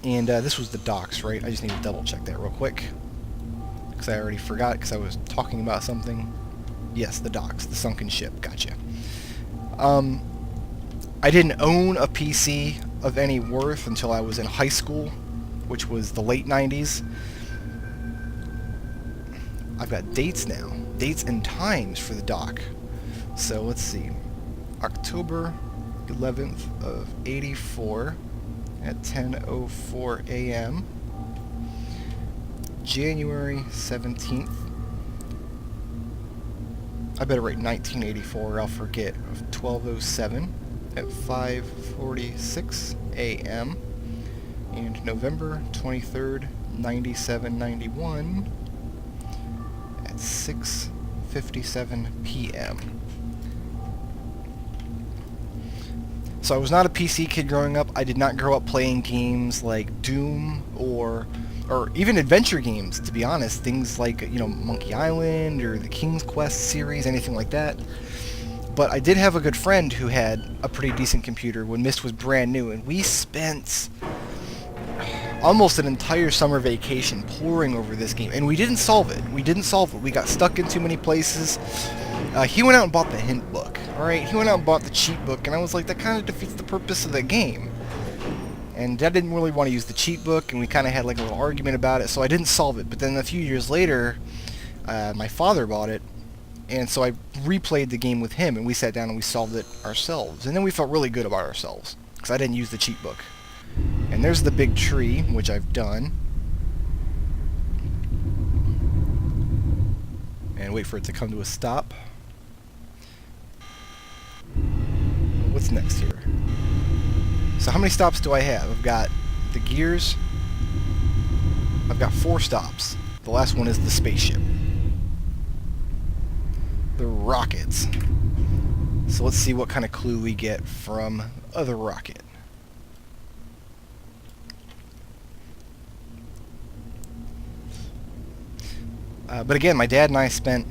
And this was the docks, right? I just need to double check that real quick, because I already forgot, because I was talking about something. Yes, the docks, the sunken ship, gotcha. I didn't own a PC of any worth until I was in high school, which was the late 90s. I've got dates now, dates and times for the dock. So let's see, October 11th of 84 at 10:04 a.m. January 17th, I better write 1984 or I'll forget, of 12:07 at 5:46 a.m. and November 23rd, 9791 at 6:57 p.m. So I was not a PC kid growing up. I did not grow up playing games like Doom or even adventure games, to be honest. Things like, you know, Monkey Island or the King's Quest series, anything like that. But I did have a good friend who had a pretty decent computer when MYST was brand new, and we spent almost an entire summer vacation poring over this game, and we didn't solve it. We got stuck in too many places. He went out and bought the hint book, alright? He went out and bought the cheat book, and I was like, that kind of defeats the purpose of the game. And Dad didn't really want to use the cheat book, and we kind of had like a little argument about it, so I didn't solve it. But then a few years later, my father bought it, and so I replayed the game with him, and we sat down and we solved it ourselves. And then we felt really good about ourselves, because I didn't use the cheat book. And there's the big tree, which I've done. And wait for it to come to a stop. What's next here? So how many stops do I have? I've got the gears. I've got 4 stops. The last one is the spaceship. The rockets. So let's see what kind of clue we get from the rocket. But again, my dad and I spent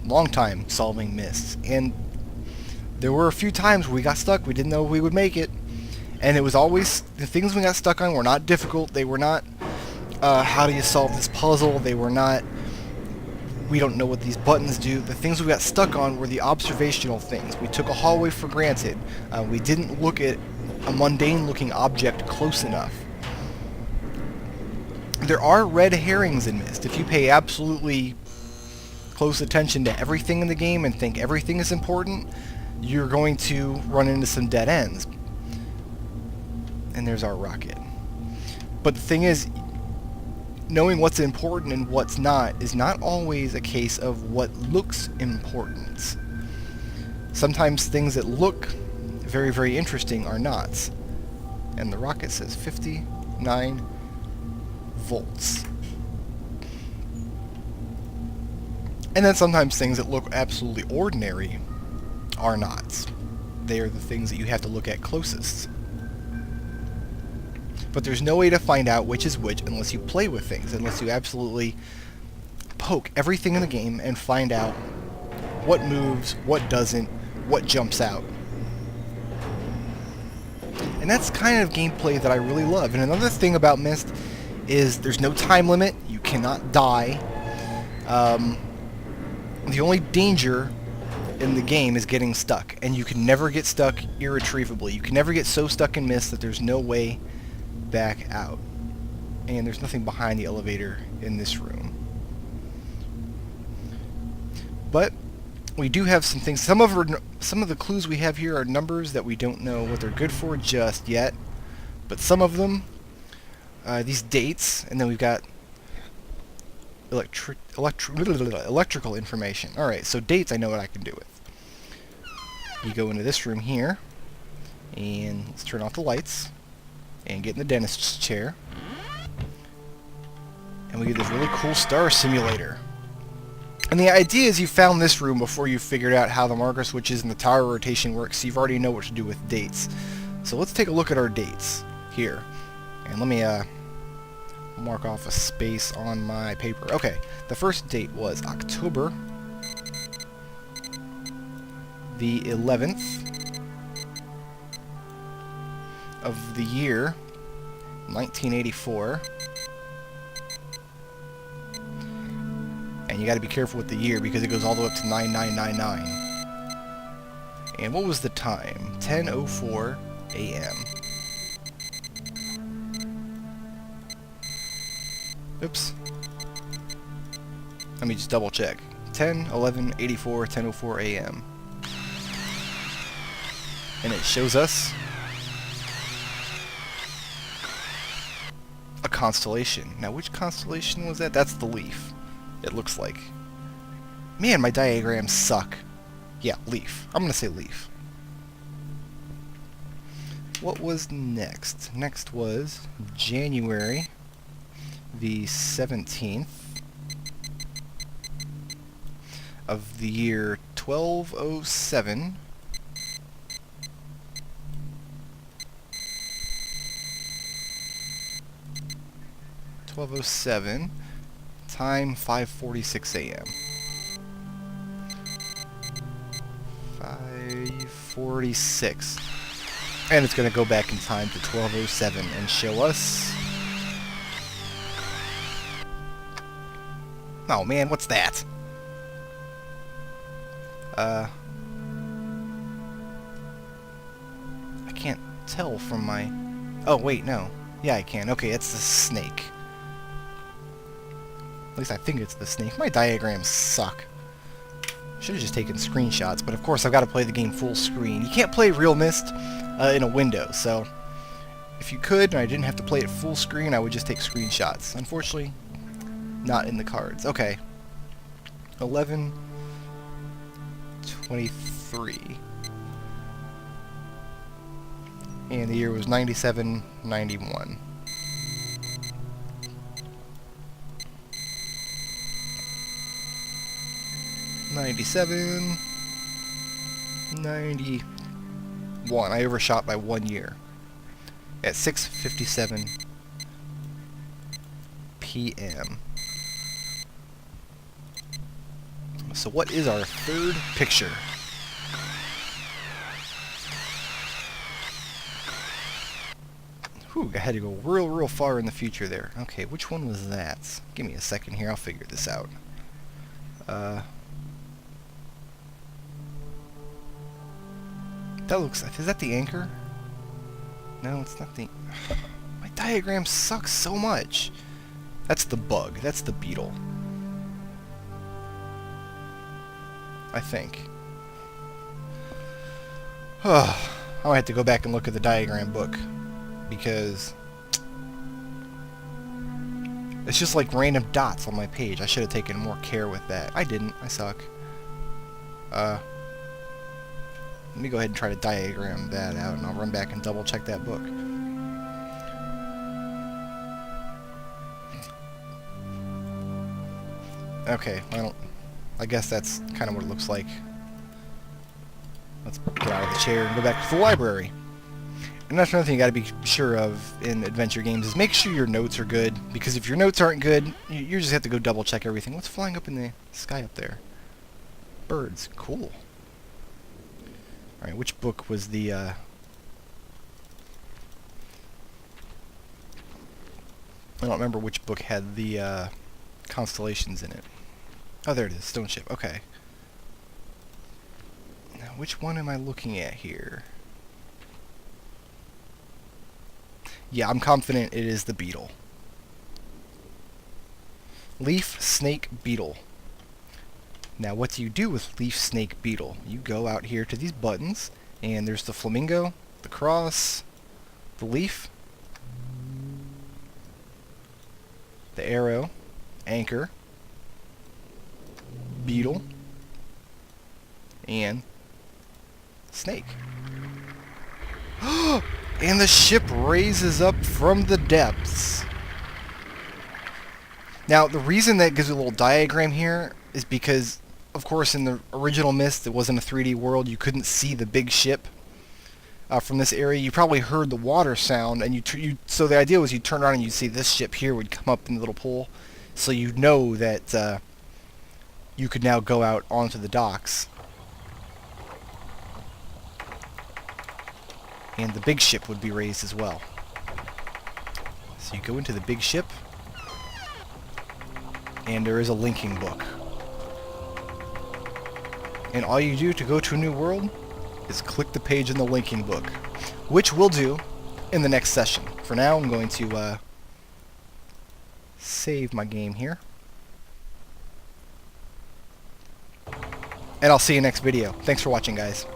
a long time solving MYST, and there were a few times where we got stuck. We didn't know if we would make it, and it was always, the things we got stuck on were not difficult. They were not, how do you solve this puzzle? They were not, we don't know what these buttons do. The things we got stuck on were the observational things. We took a hallway for granted. We didn't look at a mundane-looking object close enough. There are red herrings in MYST. If you pay absolutely close attention to everything in the game and think everything is important, you're going to run into some dead ends. And there's our rocket. But the thing is, knowing what's important and what's not is not always a case of what looks important. Sometimes things that look very, very interesting are not. And the rocket says 59 volts. And then sometimes things that look absolutely ordinary are not. They are the things that you have to look at closest. But there's no way to find out which is which unless you play with things, unless you absolutely poke everything in the game and find out what moves, what doesn't, what jumps out. And that's kind of gameplay that I really love. And another thing about MYST is there's no time limit. You cannot die. The only danger in the game is getting stuck, and you can never get stuck irretrievably. You can never get so stuck in MYST that there's no way back out. And there's nothing behind the elevator in this room. But we do have some things. Some of the clues we have here are numbers that we don't know what they're good for just yet. But some of them, these dates, and then we've got electrical information. Alright, so dates I know what I can do with. You go into this room here, and let's turn off the lights, and get in the dentist's chair. And we get this really cool star simulator. And the idea is you found this room before you figured out how the marker switches and the tower rotation works, so you already know what to do with dates. So let's take a look at our dates here. And let me mark off a space on my paper. Okay, the first date was October the 11th of the year 1984. And you got to be careful with the year because it goes all the way up to 9999. And what was the time? 10:04 a.m. Oops. Let me just double check. 10:11:84 10:04 a.m. And it shows us a constellation. Now, which constellation was that? That's the leaf, it looks like. Man, my diagrams suck. Yeah, leaf. I'm gonna say leaf. What was next? Next was January the 17th of the year 1207. Time 5:46 a.m. 5:46. And it's going to go back in time to 1207 and show us... Oh man, what's that? I can't tell from my... Oh wait, no. Yeah, I can. Okay, it's the snake. At least I think it's the snake. My diagrams suck. Should have just taken screenshots, but of course I've got to play the game full screen. You can't play Real Myst in a window, so if you could and I didn't have to play it full screen, I would just take screenshots. Unfortunately, not in the cards. Okay. 11:23. And the year was 9791. 97, 91. I overshot by 1 year. At 6:57 p.m. So what is our third picture? Whew, I had to go real far in the future there. Okay, which one was that? Give me a second here, I'll figure this out. That looks... Is that the anchor? No, it's not the... My diagram sucks so much. That's the bug. That's the beetle. I think. I might have to go back and look at the diagram book. Because... it's just like random dots on my page. I should have taken more care with that. I didn't. I suck. Let me go ahead and try to diagram that out, and I'll run back and double check that book. Okay, well, I guess that's kind of what it looks like. Let's get out of the chair and go back to the library. And that's another thing you gotta be sure of in adventure games, is make sure your notes are good, because if your notes aren't good, you just have to go double check everything. What's flying up in the sky up there? Birds. Cool. Alright, which book was the, I don't remember which book had the, constellations in it. Oh, there it is. Stone Ship. Okay. Now, which one am I looking at here? Yeah, I'm confident it is the beetle. Leaf, snake, beetle. Now, what do you do with leaf, snake, beetle? You go out here to these buttons, and there's the flamingo, the cross, the leaf, the arrow, anchor, beetle, and snake. And the ship raises up from the depths. Now, the reason that gives a little diagram here is because, of course, in the original Myst, it wasn't a 3D world. You couldn't see the big ship from this area. You probably heard the water sound, and so the idea was you'd turn around and you'd see this ship here would come up in the little pool, so you'd know that you could now go out onto the docks. And the big ship would be raised as well. So you go into the big ship, and there is a linking book. And all you do to go to a new world is click the page in the linking book, which we'll do in the next session. For now, I'm going to save my game here. And I'll see you next video. Thanks for watching, guys.